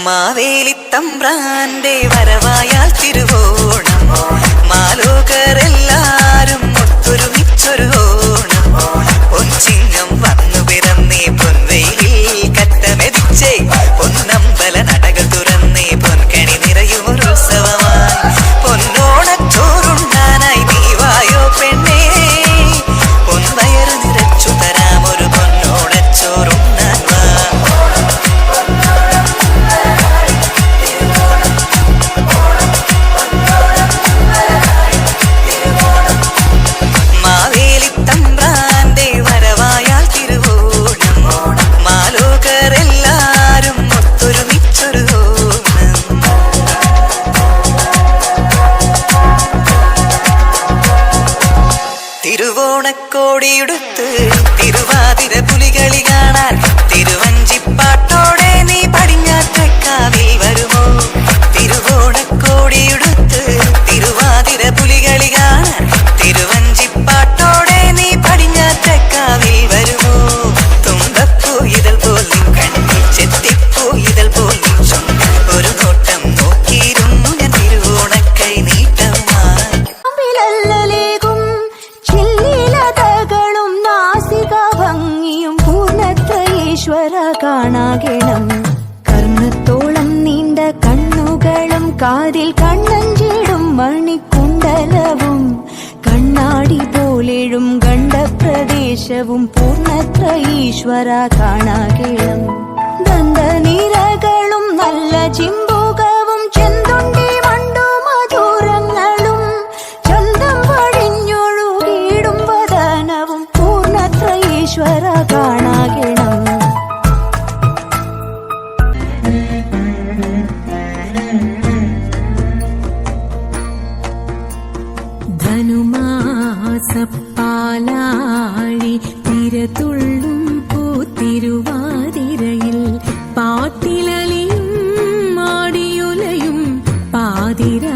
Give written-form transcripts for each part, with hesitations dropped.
മാവേലിത്തമ്പ്രാന്റെ വരവായാൽ തിരുവോണം മാലോകരെല്ലാരും ഒത്തൊരുമിച്ചൊരു ഓണം പൊൻചിങ്ങം വന്നു പിറന്നേ പൊൻവെയിലിൽ കറ്റമെതിച്ചേ പൊന്നമ്പല നടകൾ തുറന്നേ പൊൻകണി നിറയുമൊരുത്സവമായി പൊന്നോണച്ചോറുണ്ണാനായി നീ വായോ പെണ്ണേ പൊൻവയറ് നിറച്ചു തരാമൊരു പൊന്നോണച്ചോറുണ്ണാൻ വാ. മാവേലിത്തമ്പ്രാന്റെ വരവായാൽ തിരുവോണം മാലോകരെല്ലാരും ഒത്തൊരുമിച്ചൊരു ഓണം. തിരുവോണക്കോടിയുടുത്ത് തിരുവാതിര പുലികളി കാണാൻ തിരുവഞ്ചിപ്പാട്ടോടെ നീ പടിഞ്ഞാറ്റക്കാവിൽ വരുമോ? തിരുവോണക്കോടിയുടുത്ത് തിരുവാതിര പുലികളി കാണാൻ തിരുവഞ്ചിപ്പാട്ടോടെ നീ പടിഞ്ഞാറ്റക്കാവിൽ വരുമോ? തുമ്പപ്പൂ ഇതൾ പോലും കണ്ണിൽ ചെത്തിപ്പൂ ഇതൾ പോലും ചൊന്ന് ഒരു നോട്ടം നോക്കിയിരുന്നു ഞാൻ തിരുവോണക്കൈ നീട്ടമായി. കാണാകണം കർണത്തോളം നീണ്ട കണ്ണുകളും കാതിൽ കണ്ണഞ്ചിടും മണിക്കുണ്ടലവും കണ്ണാടി പോലെഴും ഗണ്ഡപ്രദേശവും പൂർണ്ണത്ര ഈശ്വര കാണാകണം. ദന്തനിരകളും നല്ല ചിമ്പുകവും ചെന്തുണ്ടി വണ്ടു മധുരങ്ങളും ചന്തം വഴിഞ്ഞൊഴുകിടും വദനവും പൂർണ്ണത്ര ഈശ്വര കാണാകണം. ധനുമാസപ്പാലാഴി തിരതുള്ളും പൂത്തിരുവാതിരയിൽ പാട്ടിലലിയും മാടിയുലയും പാതിരാവിനുലഹരി.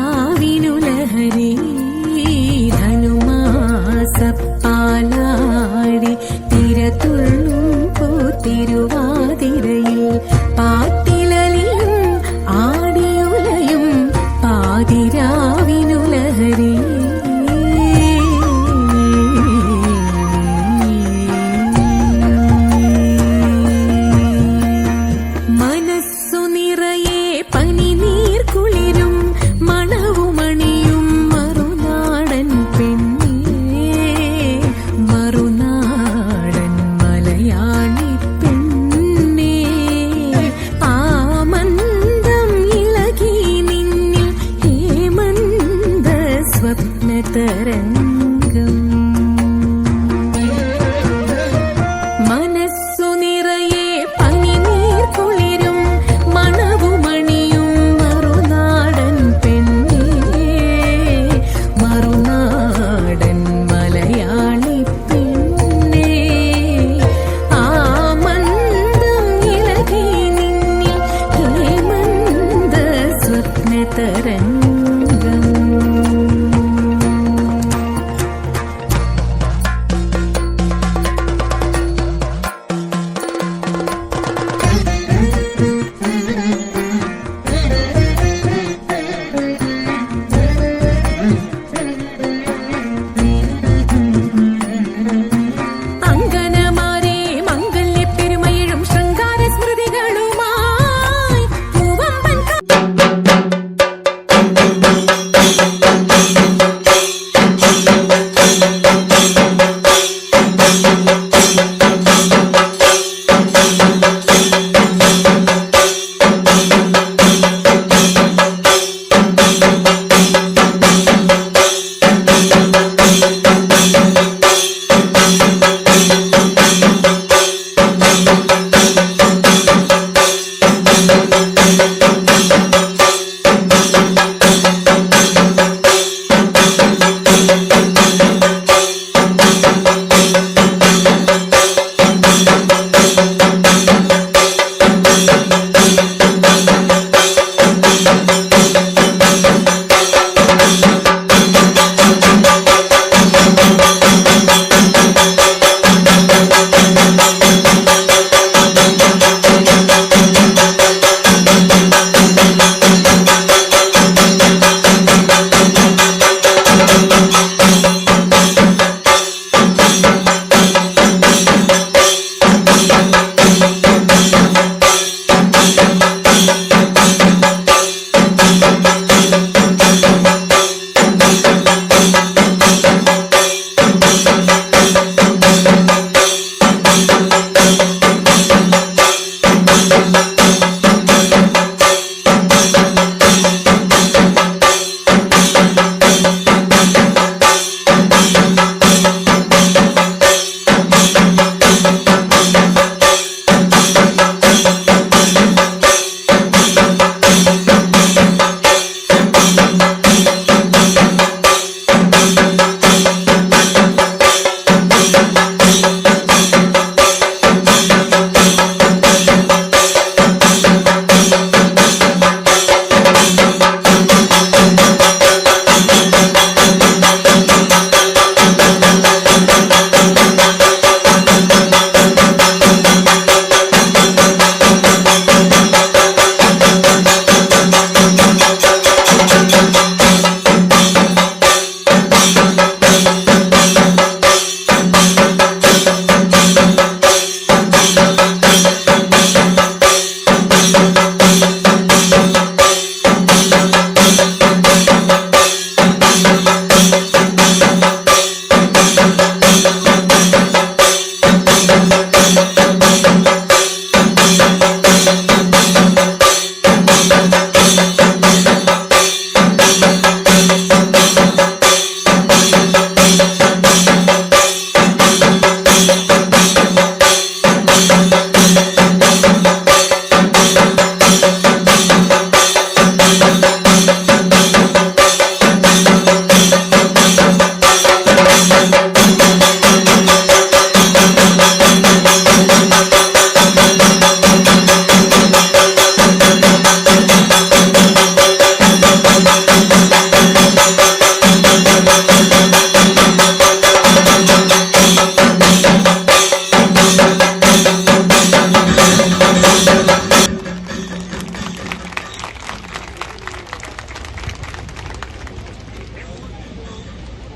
ധനുമാസപ്പാലാഴി തിരതുള്ളും പൂത്തിരുവാതിരയിൽ പാട്ടിലലിയും ആടിയുലയും പാതിരാവിനുലഹരി. മനസ്സു നിറയെ പനിനീർ കുളിരും മണവുമണിയും മറുനാടൻ പെണ്ണേ മറുനാടൻ മലയാളി പെണ്ണേ ആമന്ദം ഇളകി നിന്നിൽ ഹേമന്ത സ്വപ്നതരംഗം.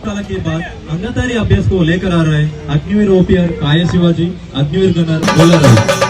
काल के बाद अंगदारी अभ्यास को लेकर आ रहे अग्निवीर ओपीआर काय शिवाजी अग्निवीर गनर बोलर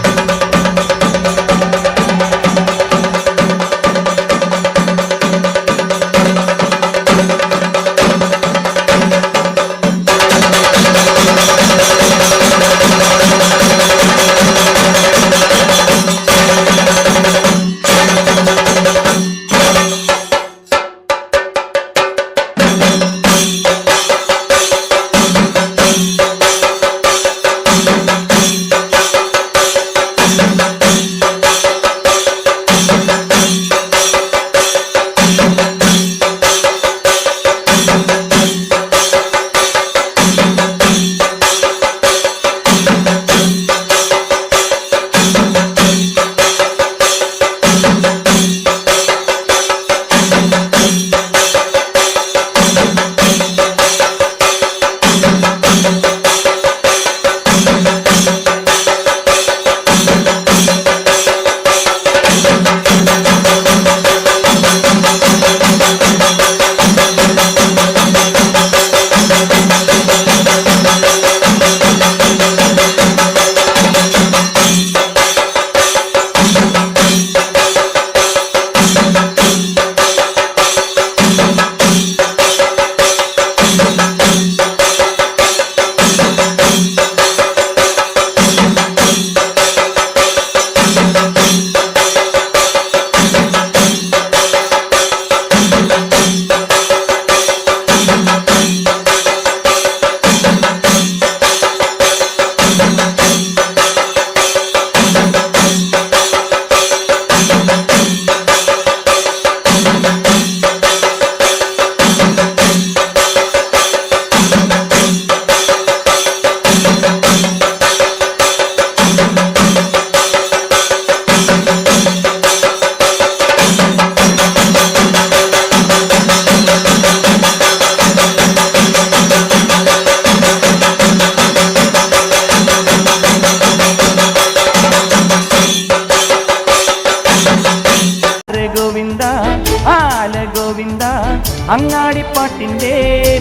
അങ്ങാടിപ്പാട്ടിന്റെ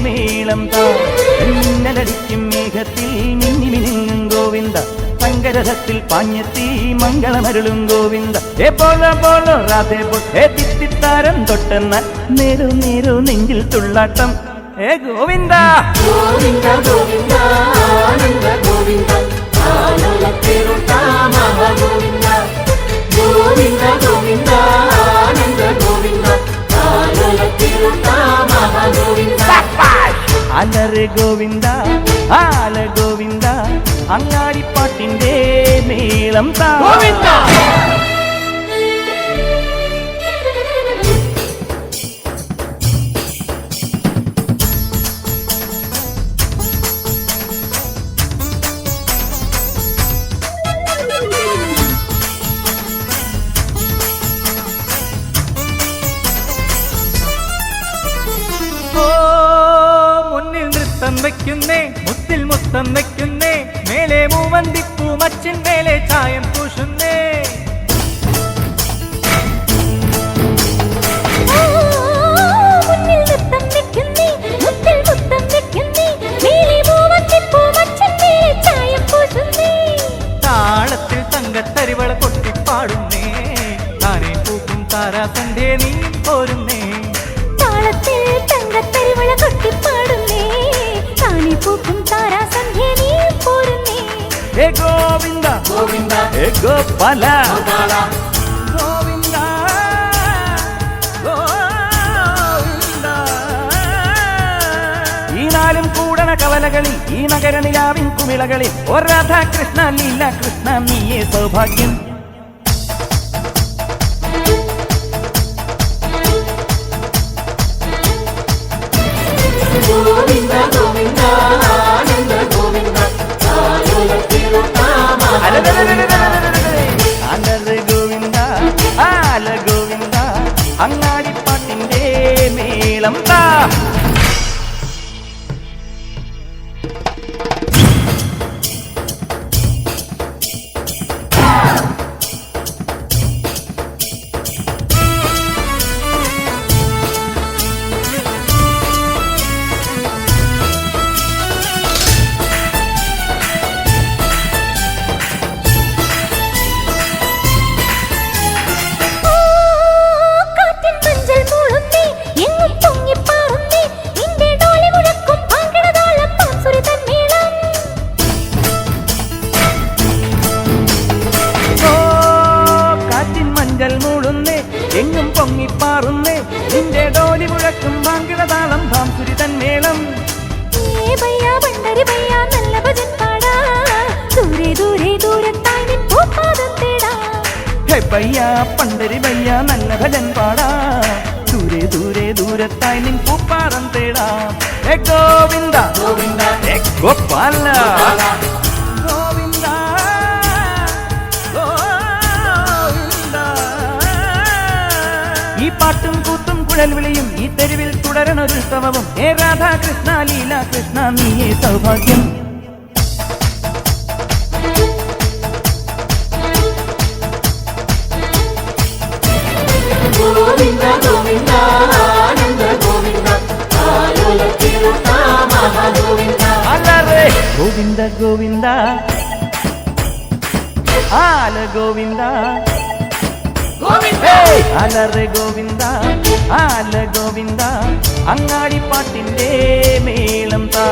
മേളം മിന്നലടിക്കും മേഘത്തിൽ മിന്നി മിനുങ്ങും ഗോവിന്ദ സങ്കരഥത്തിൽ പാഞ്ഞെത്തി മംഗളമരുളും ഗോവിന്ദ ഏ പോല പോലോ രാധേ ഏ തിത്തിത്താരം തൊട്ടെന്ന നേരു നേരു നെഞ്ചിൽ തുള്ളാട്ടം ഏ ഗോവിന്ദ ഗോവിന്ദ ഗോവിന്ദ ആനന്ദ ഗോവിന്ദ ഗോവിന്ദ ഗോവിന്ദ ഗോവിന്ദ ആനന്ദ ഗോവിന്ദ അലറ് ഗോവിന്ദ ആല ഗോവിന്ദ അങ്ങാടിപ്പാട്ടിന്റെ മേളം ഗോവിന്ദ വയ്ക്കുന്നേ മുത്തിൽ മുത്തം വയ്ക്കുന്നേ മേലെ മൂവന്തിപ്പൂ മച്ചിൻ മേലെ ചായം പൂശുന്നേ താളത്തിൽ തങ്കത്തരിവള കൊട്ടിപ്പാടുന്നേ താനെ പൂക്കും താരാസന്റെ നീ പോരുന്നേ താളത്തിൽ തങ്കത്തരിവള കൊട്ടിപ്പാടുന്നേ പൂക്കും താരാസന്ധ്യ നീ പോരുന്നേ ഹേ ഗോവിന്ദ ഗോവിന്ദ ഹേ ഗോപാല ഗോവിന്ദ ഗോവിന്ദ ഈ നാലും കൂടണ കവലകളിൽ ഈ നഗരനിലാവിൻ കുമിളകളിൽ ഓ രാധാകൃഷ്ണ ലീല കൃഷ്ണ നീയേ സൗഭാഗ്യം ഗോവിന്ദ ഗോവിന്ദ ആനന്ദ ഗോവിന്ദ അലറ് ഗോവിന്ദ ആല ഗോവിന്ദ അങ്ങാടിപ്പാട്ടിന്റെ മേളം പൊങ്ങിപ്പാറുന്നേ നിന്റെ ഡോലി മുഴക്കും ഭാങ്കിടതാളം ഭാംസുരി തന്മേളം ഏ ഭയ്യാ പണ്ടരി ഭയ്യാ നല്ല ഭജൻ പാടാ ദൂരെ ദൂരെ ദൂരത്തായി നിൻ പൂപ്പാദം തേടാ ഹേ ഭയ്യാ പണ്ടരി ഭയ്യാ നല്ല ഭജൻ പാടാ ദൂരെ ദൂരെ ദൂരത്തായി നിൻ പൂപ്പാദം തേടാ ഹേ ഗോവിന്ദ ഗോവിന്ദ ഹേ ഗോപാല ഗോവിന്ദ ഗോവിന്ദ ഈ പാട്ടും കൂത്തും കുഴൽ വിളിയും ഈ തെരുവിൽ തുടരണൊരുത്സവവും ഹേ രാധാകൃഷ്ണ ലീല കൃഷ്ണ നീയേ സൗഭാഗ്യം ഗോവിന്ദ ഗോവിന്ദ ആനന്ദ ഗോവിന്ദ ആലോല തിരുനാമ ഗോവിന്ദ അലറേ ഗോവിന്ദ ഗോവിന്ദ ആല ഗോവിന്ദ ഗോവിന്ദ അലറേ ഗോവിന്ദ ആല ഗോവിന്ദ അങ്ങാടിപ്പാട്ടിന്റെ മേളം താ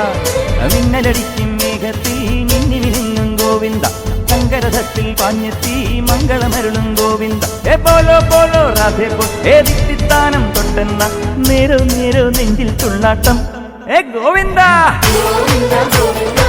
മിന്നലടിക്കും മേഘത്തിൽ മിന്നി മിനുങ്ങും ഗോവിന്ദ ശങ്കരഥത്തിൽ പാഞ്ഞെത്തി മംഗളമരുളും ഗോവിന്ദ ഏ പോലോ പോലോ രാധേ പോ ഏ ദിത്തിത്താനം തൊട്ടെന്ന നേരോ നേരോ നെഞ്ചിൽ തുള്ളാട്ടം ഏ ഗോവിന്ദ ഗോവിന്ദ ഗോവിന്ദ